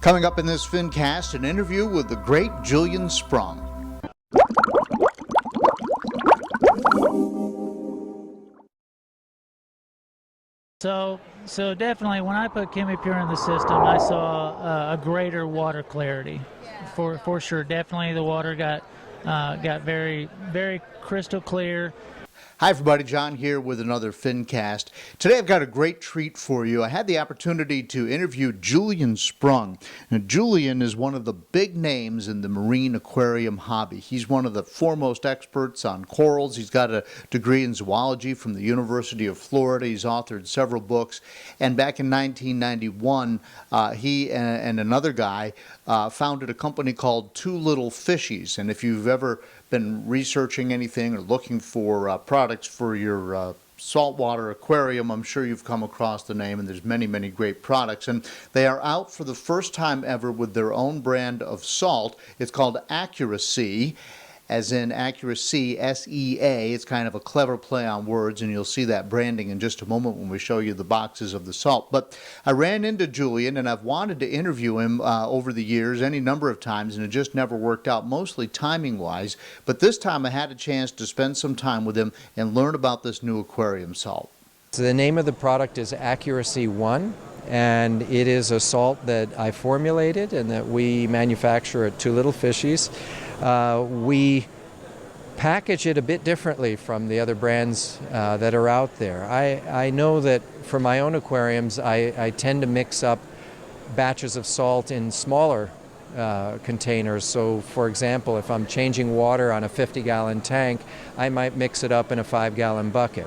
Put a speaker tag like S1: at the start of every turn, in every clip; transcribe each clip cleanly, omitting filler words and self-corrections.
S1: Coming up in this Fincast, an interview with the great Julian Sprung.
S2: So definitely when I put ChemiPure in the system, I saw a greater water clarity. For sure. Definitely the water got very, very crystal clear.
S1: Hi everybody, John here with another Fincast. Today I've got a great treat for you. I had the opportunity to interview Julian Sprung. Now, Julian is one of the big names in the marine aquarium hobby. He's one of the foremost experts on corals. He's got a degree in zoology from the University of Florida. He's authored several books. And back in 1991, he and another guy founded a company called Little Fishies. And if you've ever been researching anything or looking for products for your saltwater aquarium, I'm sure you've come across the name, and there's many, many great products. And they are out for the first time ever with their own brand of salt. It's called AccuraSea, as in AccuraSea, S-E-A. It's kind of a clever play on words, and you'll see that branding in just a moment when we show you the boxes of the salt. But I ran into Julian, and I've wanted to interview him over the years any number of times, and it just never worked out, mostly timing-wise. But this time I had a chance to spend some time with him and learn about this new aquarium salt.
S3: So the name of the product is AccuraSea 1. And it is a salt that I formulated and that we manufacture at Little Fishies. We package it a bit differently from the other brands that are out there. I know that for my own aquariums, I tend to mix up batches of salt in smaller containers. So for example, if I'm changing water on a 50-gallon tank, I might mix it up in a 5-gallon bucket.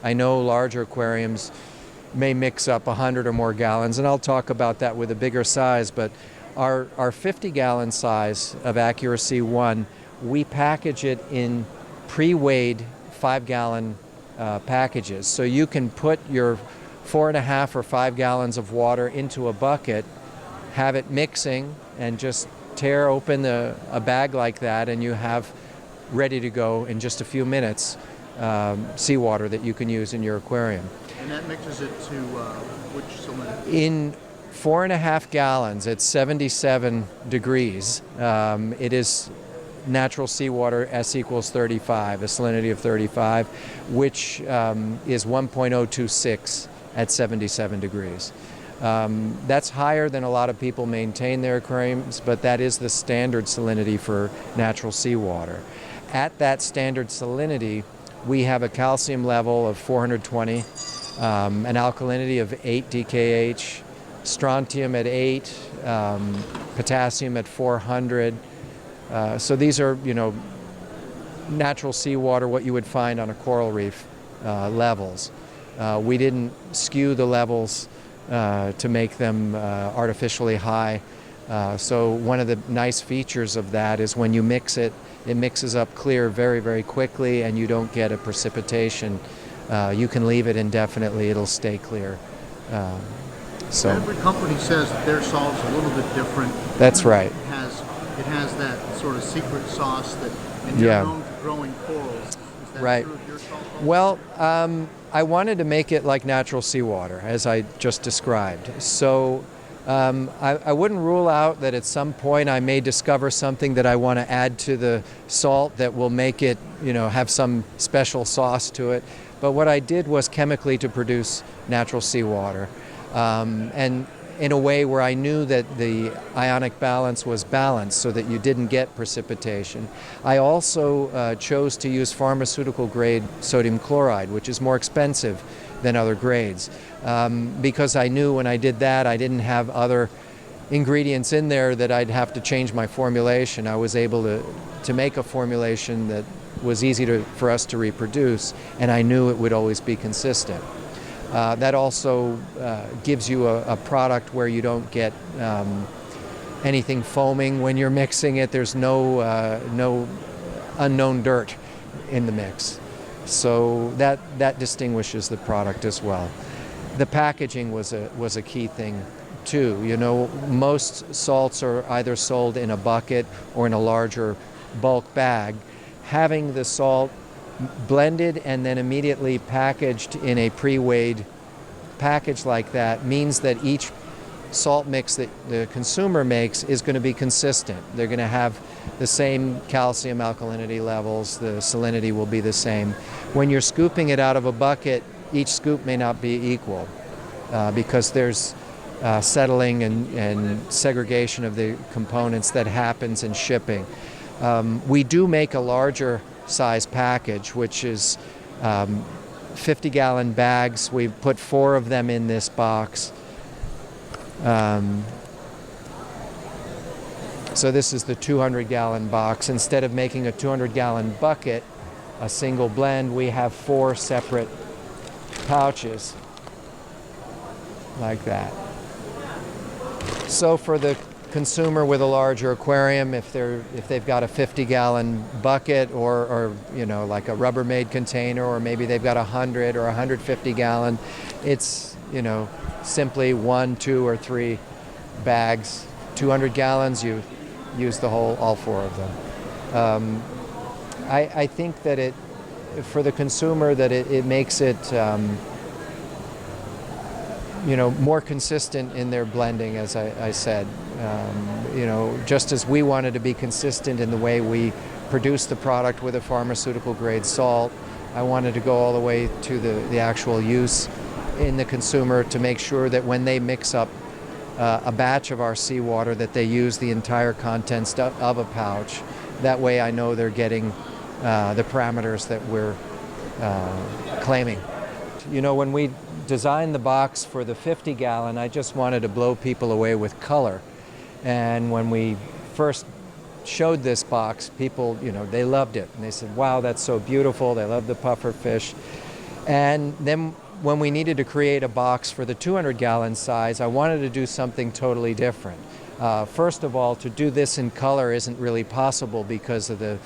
S3: I know larger aquariums may mix up 100 or more gallons, and I'll talk about that with a bigger size, but our 50-gallon size of AccuraSea 1, we package it in pre-weighed 5-gallon packages. So you can put your 4.5 or 5 gallons of water into a bucket, have it mixing, and just tear open a bag like that, and you have ready to go in just a few minutes seawater that you can use in your aquarium.
S1: And that mixes it to which salinity?
S3: In 4.5 gallons at 77 degrees, it is natural seawater, S equals 35, a salinity of 35, which is 1.026 at 77 degrees. That's higher than a lot of people maintain their aquariums, but that is the standard salinity for natural seawater. At that standard salinity, we have a calcium level of 420, an alkalinity of 8 DKH, strontium at 8, potassium at 400. So these are, natural seawater, what you would find on a coral reef levels. We didn't skew the levels to make them artificially high. So one of the nice features of that is when you mix it, it mixes up clear very, very quickly, and you don't get a precipitation. You can leave it indefinitely, it'll stay clear.
S1: So every company says that their salt's a little bit different.
S3: That's right.
S1: It has that sort of secret sauce that, and you're known for growing corals. Is that
S3: right.
S1: true of your salt?
S3: Well, I wanted to make it like natural seawater, as I just described. So I wouldn't rule out that at some point I may discover something that I want to add to the salt that will make it, have some special sauce to it. But what I did was chemically to produce natural seawater, and in a way where I knew that the ionic balance was balanced so that you didn't get precipitation. I also chose to use pharmaceutical grade sodium chloride, which is more expensive than other grades, because I knew when I did that I didn't have other ingredients in there that I'd have to change my formulation. I was able to make a formulation that was easy for us to reproduce, and I knew it would always be consistent. That also gives you a product where you don't get anything foaming when you're mixing it. There's no unknown dirt in the mix. So that distinguishes the product as well. The packaging was a key thing too. Most salts are either sold in a bucket or in a larger bulk bag. Having the salt blended and then immediately packaged in a pre-weighed package like that means that each salt mix that the consumer makes is going to be consistent. They're going to have the same calcium alkalinity levels, the salinity will be the same. When you're scooping it out of a bucket, each scoop may not be equal because there's settling and segregation of the components that happens in shipping. We do make a larger size package, which is 50-gallon bags. We put 4 of them in this box. So this is the 200-gallon box. Instead of making a 200-gallon bucket, a single blend, we have 4 separate pouches like that. So for the consumer with a larger aquarium, if they've got a 50-gallon bucket or like a Rubbermaid container, or maybe they've got 100 or 150-gallon, it's simply 1, 2, or 3 bags. 200 gallons, you use all 4 of them. I think that for the consumer, that it makes it more consistent in their blending, as I said. Just as we wanted to be consistent in the way we produce the product with a pharmaceutical grade salt, I wanted to go all the way to the actual use in the consumer to make sure that when they mix up a batch of our seawater, that they use the entire contents of a pouch. That way I know they're getting the parameters that we're claiming. When we designed the box for the 50-gallon, I just wanted to blow people away with color. And when we first showed this box, people, they loved it. And they said, wow, that's so beautiful. They love the puffer fish. And then when we needed to create a box for the 200-gallon size, I wanted to do something totally different. First of all, to do this in color isn't really possible because of the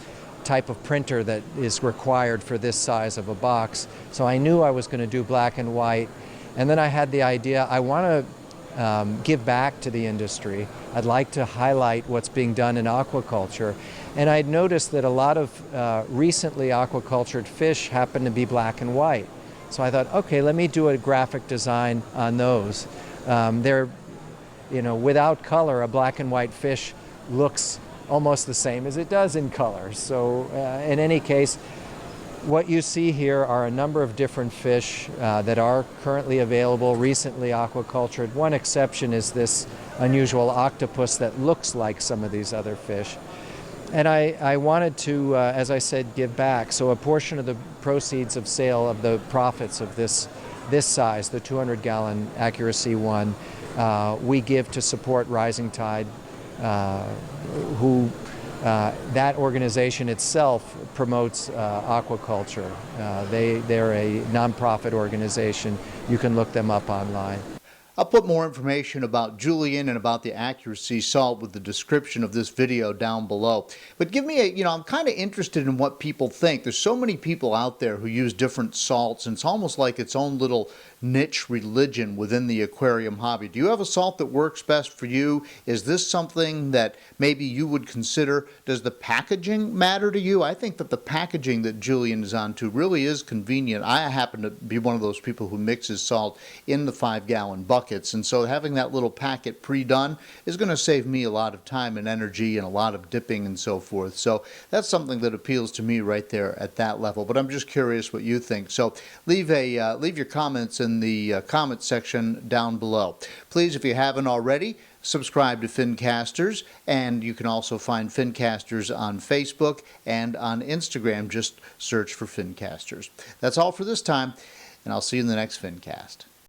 S3: type of printer that is required for this size of a box. So I knew I was going to do black and white. And then I had the idea, I want to give back to the industry. I'd like to highlight what's being done in aquaculture. And I'd noticed that a lot of recently aquacultured fish happen to be black and white. So I thought, okay, let me do a graphic design on those. They're, without color, a black and white fish looks almost the same as it does in color. So in any case, what you see here are a number of different fish that are currently available, recently aquacultured. One exception is this unusual octopus that looks like some of these other fish. And I wanted to, as I said, give back. So a portion of the proceeds of sale of the profits of this size, the 200-gallon AccuraSea one, we give to support Rising Tide, who that organization itself promotes aquaculture. They're a nonprofit organization. You can look them up online.
S1: I'll put more information about Julian and about the AccuraSea salt with the description of this video down below. But give me I'm kind of interested in what people think. There's so many people out there who use different salts, and it's almost like its own little niche religion within the aquarium hobby. Do you have a salt that works best for you? Is this something that maybe you would consider? Does the packaging matter to you? I think that the packaging that Julian is onto really is convenient. I happen to be one of those people who mixes salt in the 5-gallon buckets, and so having that little packet pre-done is going to save me a lot of time and energy and a lot of dipping and so forth. So that's something that appeals to me right there at that level. But I'm just curious what you think. So leave your comments in the comment section down below. Please, if you haven't already, subscribe to Fincasters, and you can also find Fincasters on Facebook and on Instagram. Just search for Fincasters. That's all for this time, and I'll see you in the next Fincast.